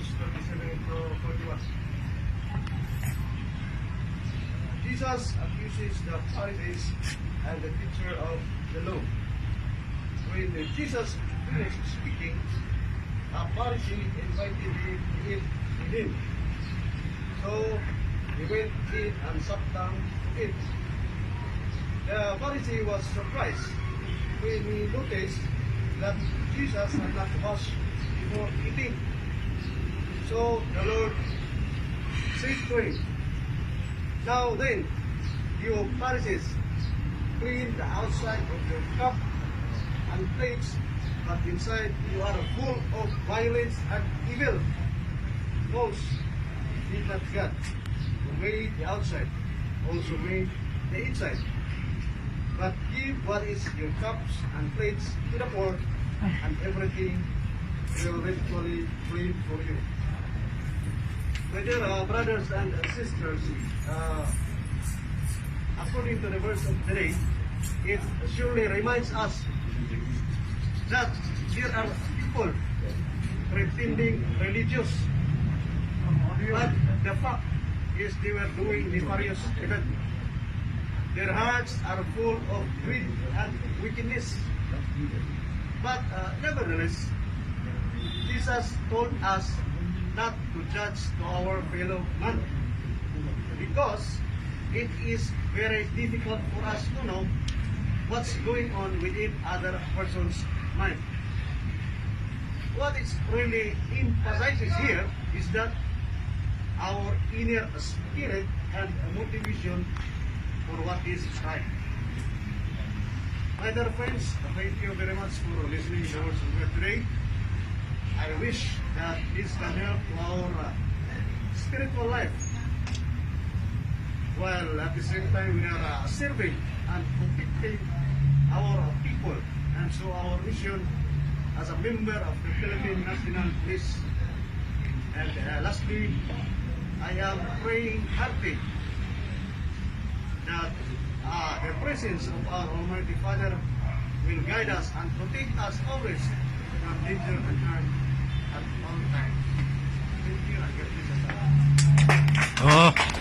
verse 37 to 41. Jesus accuses the Pharisees and the teacher of the law. When Jesus finished speaking, a Pharisee invited him to eat with him. So he went in and sat down to eat. The Pharisee was surprised when he noticed that Jesus had not washed before eating. So the Lord said to him, "Now then, you Pharisees, clean the outside of your cup and plates, but inside you are full of violence and evil. Those did not God who made the outside, also made the inside. But give what is your cups and plates to the poor, and everything will eventually clean for you." My dear brothers and sisters, according to the verse of today, it surely reminds us that there are people pretending religious, but the fact is they were doing nefarious event. Their hearts are full of greed and wickedness. But nevertheless, Jesus told us not to judge to our fellow man, because it is very difficult for us to know what's going on within other person's mind. What it really emphasizes here is that our inner spirit and motivation for what is right. My dear friends, thank you very much for listening to the words of God today. I wish that this can help our spiritual life, while at the same time we are serving and protecting our people, and so our mission as a member of the Philippine National Police. And lastly, I am praying heartily that the presence of our Almighty Father will guide us and protect us always from danger and harm at all times. Thank you, and God bless us all. Oh.